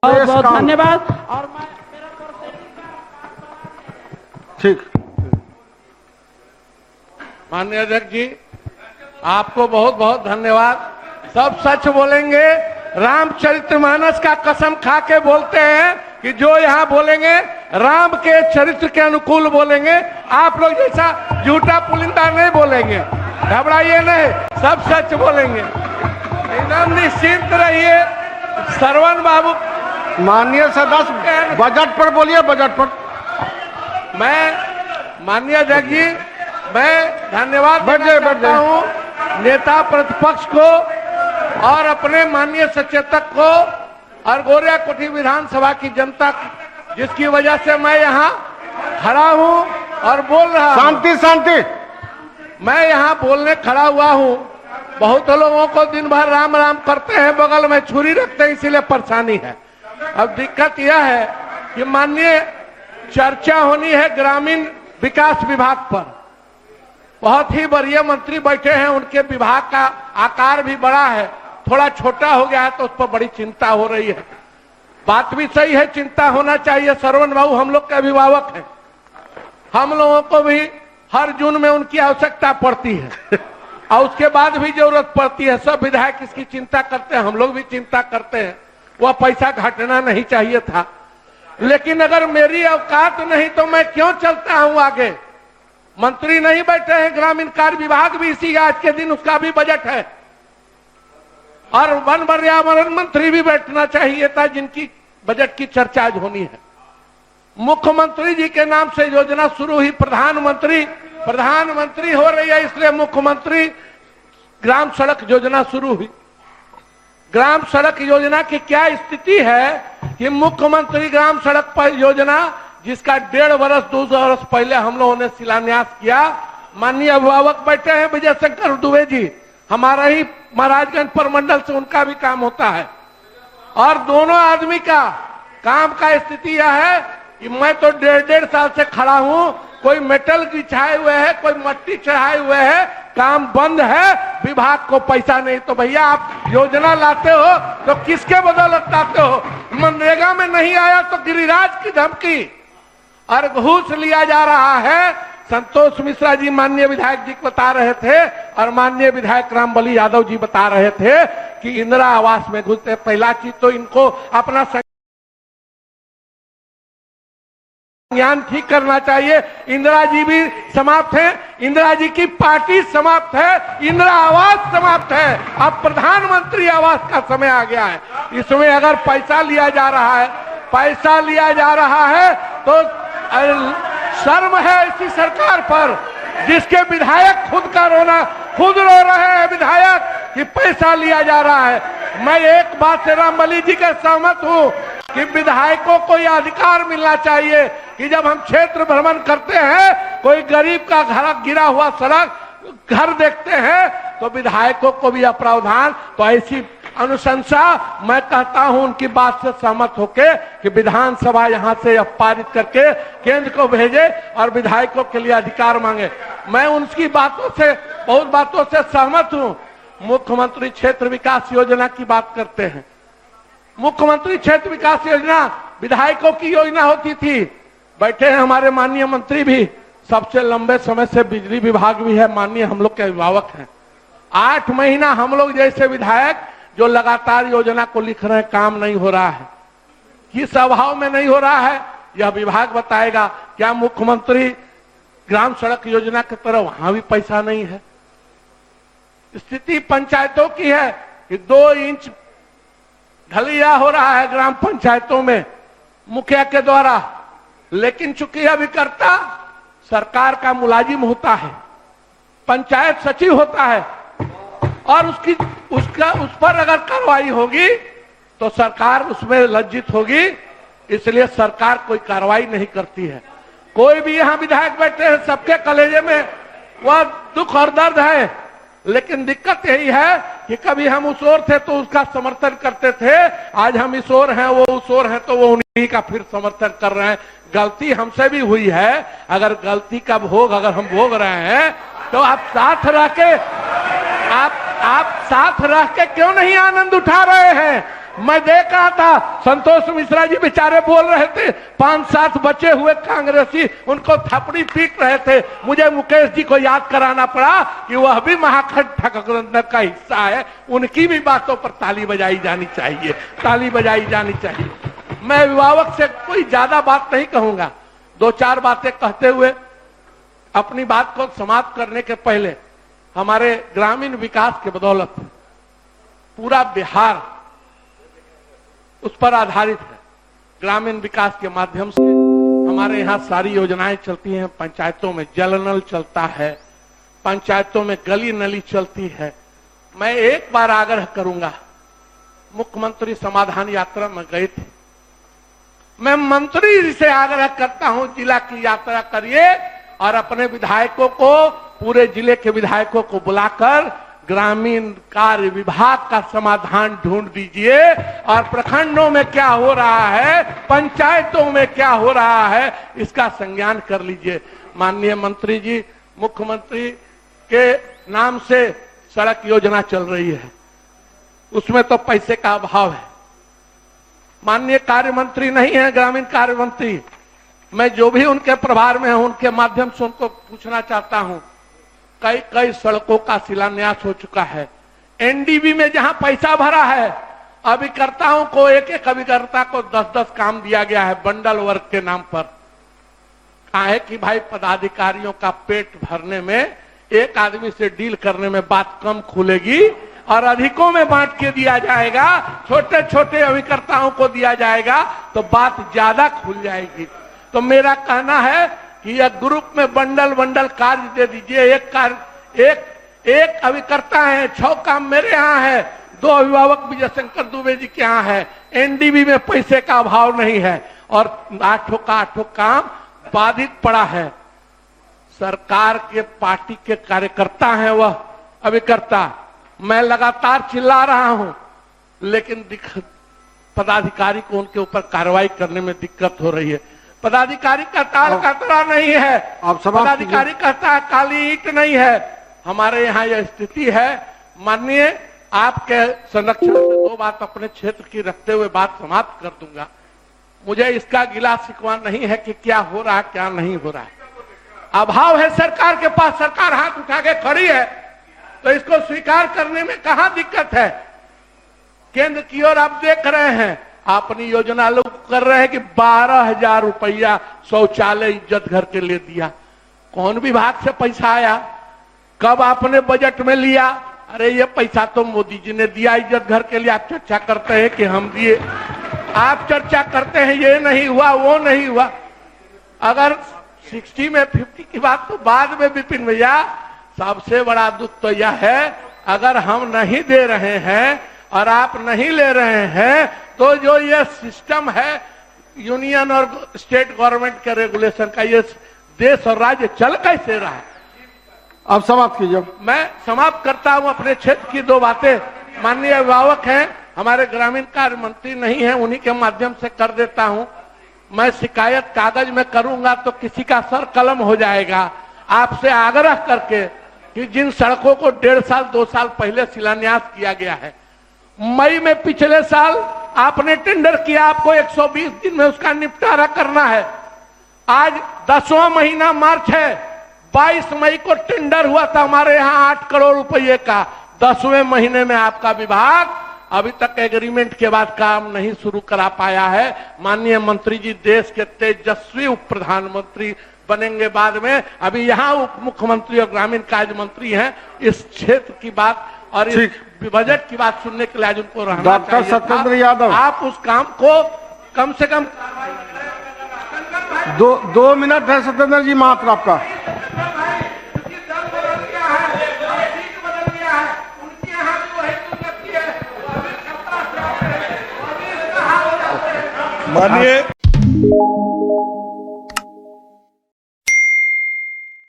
बहुत बहुत धन्यवाद। और मैं ठीक, माननीय अध्यक्ष जी, आपको बहुत बहुत धन्यवाद। सब सच बोलेंगे, रामचरितमानस का कसम खा के बोलते हैं कि जो यहाँ बोलेंगे राम के चरित्र के अनुकूल बोलेंगे। आप लोग जैसा झूठा पुलिंदा नहीं बोलेंगे, घबराइए नहीं, सब सच बोलेंगे, एकदम निश्चिंत रहिए। श्रवण बाबू, माननीय सदस्य बजट पर बोलिए, बजट पर। मैं माननीय अध्यक्ष जी, मैं धन्यवाद देता हूँ नेता प्रतिपक्ष को और अपने माननीय सचेतक को और गोरिया कोठी विधानसभा की जनता जिसकी वजह से मैं यहाँ खड़ा हूँ और बोल रहा हूँ। शांति शांति। मैं यहाँ बोलने खड़ा हुआ हूँ। बहुत लोगों को दिन भर राम राम करते हैं, बगल में छुरी रखते हैं, इसीलिए परेशानी है। अब दिक्कत यह है कि माननीय चर्चा होनी है ग्रामीण विकास विभाग पर। बहुत ही वरीय मंत्री बैठे हैं, उनके विभाग का आकार भी बड़ा है, थोड़ा छोटा हो गया है तो उस पर बड़ी चिंता हो रही है। बात भी सही है, चिंता होना चाहिए। श्रवण बाबू हम लोग के अभिभावक हैं, हम लोगों को भी हर जून में उनकी आवश्यकता पड़ती है और उसके बाद भी जरूरत पड़ती है। सब विधायक इसकी चिंता करते हैं, हम लोग भी चिंता करते हैं। वह पैसा घटना नहीं चाहिए था, लेकिन अगर मेरी औकात नहीं तो मैं क्यों चलता हूं आगे। मंत्री नहीं बैठे हैं, ग्रामीण कार्य विभाग भी इसी आज के दिन उसका भी बजट है और वन पर्यावरण मंत्री भी बैठना चाहिए था, जिनकी बजट की चर्चा आज होनी है। मुख्यमंत्री जी के नाम से योजना शुरू हुई, प्रधानमंत्री हो रही है, इसलिए मुख्यमंत्री ग्राम सड़क योजना शुरू हुई। ग्राम सड़क योजना की क्या स्थिति है कि मुख्यमंत्री ग्राम सड़क पर योजना जिसका 1.5 वर्ष 2 वर्ष पहले हम लोगों ने शिलान्यास किया, माननीय अभिभावक बैठे हैं विजय शंकर दुबे जी, हमारा ही महाराजगंज प्रमंडल से उनका भी काम होता है। और दोनों आदमी का काम का स्थिति यह है कि मैं तो 1.5 साल से खड़ा हूं, कोई मेटल बिछाए हुए है, कोई मट्टी चढ़ाए हुए है, काम बंद है, विभाग को पैसा नहीं। तो भैया आप योजना लाते हो तो किसके बदौलत लाते हो? मनरेगा में नहीं आया तो गिरिराज की धमकी और घूस लिया जा रहा है। संतोष मिश्रा जी माननीय विधायक जी बता रहे थे और माननीय विधायक रामबली यादव जी बता रहे थे कि इंदिरा आवास में घुसते। पहला चीज तो इनको अपना ज्ञान ठीक करना चाहिए। इंदिरा जी भी समाप्त है, इंदिरा जी की पार्टी समाप्त है, इंदिरा आवास समाप्त है, अब प्रधानमंत्री आवास का समय आ गया है। इसमें अगर पैसा लिया जा रहा है तो शर्म है ऐसी सरकार पर जिसके विधायक खुद रो रहे हैं विधायक कि पैसा लिया जा रहा है। मैं एक बात से रामबली जी के सहमत हूं कि विधायकों को यह अधिकार मिलना चाहिए कि जब हम क्षेत्र भ्रमण करते हैं, कोई गरीब का घर गिरा हुआ सड़क घर देखते हैं तो विधायकों को भी प्रावधान। तो ऐसी अनुशंसा मैं कहता हूं उनकी बात से सहमत होके कि विधानसभा यहां से पारित करके केंद्र को भेजे और विधायकों के लिए अधिकार मांगे। मैं उनकी बातों से बहुत बातों से सहमत हूं। मुख्यमंत्री क्षेत्र विकास योजना की बात करते हैं। मुख्यमंत्री क्षेत्र विकास योजना विधायकों की योजना होती थी। बैठे हैं हमारे माननीय मंत्री भी, सबसे लंबे समय से बिजली विभाग भी है, माननीय हम लोग के अभिभावक हैं। 8 महीना हम लोग जैसे विधायक जो लगातार योजना को लिख रहे हैं, काम नहीं हो रहा है। किस अभाव में नहीं हो रहा है यह विभाग बताएगा। क्या मुख्यमंत्री ग्राम सड़क योजना की तरह वहां भी पैसा नहीं है? स्थिति पंचायतों की है कि 2 इंच ढलैया हो रहा है ग्राम पंचायतों में मुखिया के द्वारा, लेकिन चूंकि अभिकर्ता सरकार का मुलाजिम होता है, पंचायत सचिव होता है और उस पर अगर कार्रवाई होगी तो सरकार उसमें लज्जित होगी, इसलिए सरकार कोई कार्रवाई नहीं करती है। कोई भी यहाँ विधायक बैठे हैं, सबके कलेजे में वह दुख और दर्द है, लेकिन दिक्कत यही है कि कभी हम उस ओर थे तो उसका समर्थन करते थे, आज हम इस ओर हैं, वो उस ओर हैं तो वो उन्हीं का फिर समर्थन कर रहे हैं। गलती हमसे भी हुई है, अगर गलती का भोग अगर हम भोग रहे हैं तो आप साथ रह के आप साथ रह के क्यों नहीं आनंद उठा रहे हैं? मैं देख रहा था संतोष मिश्रा जी बेचारे बोल रहे थे, 5-7 बचे हुए कांग्रेसी उनको पीट रहे थे। मुझे मुकेश जी को याद कराना पड़ा कि वह भी महागठबंधन का हिस्सा है, उनकी भी बातों पर ताली बजाई जानी चाहिए, ताली बजाई जानी चाहिए। मैं अभिभावक से कोई ज्यादा बात नहीं कहूंगा, 2-4 बातें कहते हुए अपनी बात को समाप्त करने के पहले, हमारे ग्रामीण विकास के बदौलत पूरा बिहार उस पर आधारित है। ग्रामीण विकास के माध्यम से हमारे यहाँ सारी योजनाएं चलती हैं। पंचायतों में जल नल चलता है, पंचायतों में गली नली चलती है। मैं एक बार आग्रह करूंगा, मुख्यमंत्री समाधान यात्रा में गए थे, मैं मंत्री जी से आग्रह करता हूं जिला की यात्रा करिए और अपने विधायकों को, पूरे जिले के विधायकों को बुलाकर ग्रामीण कार्य विभाग का समाधान ढूंढ दीजिए और प्रखंडों में क्या हो रहा है, पंचायतों में क्या हो रहा है, इसका संज्ञान कर लीजिए। माननीय मंत्री जी, मुख्यमंत्री के नाम से सड़क योजना चल रही है, उसमें तो पैसे का अभाव है। माननीय कार्य मंत्री नहीं है, ग्रामीण कार्य मंत्री, मैं जो भी उनके प्रभार में हूं उनके माध्यम से उनको पूछना चाहता हूं, कई सड़कों का शिलान्यास हो चुका है। एनडीबी में जहां पैसा भरा है, अभिकर्ताओं को, एक अभिकर्ता को 10-10 काम दिया गया है बंडल वर्क के नाम पर। कहा है कि भाई पदाधिकारियों का पेट भरने में, एक आदमी से डील करने में बात कम खुलेगी और अधिकों में बांट के दिया जाएगा, छोटे छोटे अभिकर्ताओं को दिया जाएगा तो बात ज्यादा खुल जाएगी। तो मेरा कहना है कि यह ग्रुप में बंडल कार्य दे दीजिए। एक अभिकर्ता है, 6 काम मेरे यहाँ है, 2 अभिभावक विजय शंकर दुबे जी के यहाँ है। एनडीबी में पैसे का अभाव नहीं है और 8 का 8 काम बाधित पड़ा है। सरकार के पार्टी के कार्यकर्ता हैं वह अभिकर्ता, मैं लगातार चिल्ला रहा हूं, लेकिन पदाधिकारी को उनके ऊपर कार्रवाई करने में दिक्कत हो रही है। पदाधिकारी का ताल कतरा नहीं है, पदाधिकारी कहता है काली ईंट नहीं है। हमारे यहाँ यह स्थिति है। माननीय, आपके संरक्षण से 2 बात अपने क्षेत्र की रखते हुए बात समाप्त कर दूंगा। मुझे इसका गिला शिकवा नहीं है कि क्या हो रहा है क्या नहीं हो रहा है। अभाव है सरकार के पास, सरकार हाथ उठा के खड़ी है, तो इसको स्वीकार करने में कहां दिक्कत है। केंद्र की ओर आप देख रहे हैं, अपनी योजना लोग कर रहे हैं कि 12,000 रुपया शौचालय इज्जत घर के लिए दिया। कौन विभाग से पैसा आया, कब आपने बजट में लिया? अरे ये पैसा तो मोदी जी ने दिया इज्जत घर के लिए। आप चर्चा करते हैं कि हम दिए, आप चर्चा करते हैं ये नहीं हुआ वो नहीं हुआ। अगर 60 में 50 की बात तो बाद में विपिन भैया, सबसे बड़ा दुख तो यह है अगर हम नहीं दे रहे हैं और आप नहीं ले रहे हैं तो जो ये सिस्टम है यूनियन और स्टेट गवर्नमेंट के रेगुलेशन का, ये देश और राज्य चल कैसे रहा है। अब समाप्त कीजिए। मैं समाप्त करता हूं अपने क्षेत्र की 2 बातें। माननीय अभिभावक हैं, हमारे ग्रामीण कार्य मंत्री नहीं है, उन्हीं के माध्यम से कर देता हूं। मैं शिकायत कागज में करूंगा तो किसी का सर कलम हो जाएगा। आपसे आग्रह करके कि जिन सड़कों को 1.5 साल 2 साल पहले शिलान्यास किया गया है, मई में पिछले साल आपने टेंडर किया, आपको 120 दिन में उसका निपटारा करना है। आज 10वां महीना मार्च है, 22 मई को टेंडर हुआ था हमारे यहाँ 8 करोड़ रुपए का। 10वें महीने में आपका विभाग अभी तक एग्रीमेंट के बाद काम नहीं शुरू करा पाया है। माननीय मंत्री जी देश के तेजस्वी उप प्रधानमंत्री बनेंगे बाद में, अभी यहाँ उप मुख्यमंत्री और ग्रामीण कार्य मंत्री हैं। इस क्षेत्र की बात और इस बजट की बात सुनने के लिए आज उनको रहना चाहिए। डॉक्टर सत्येंद्र यादव, आप उस काम को कम से कम 2 मिनट है सत्येंद्र जी मात्र आपका। माननीय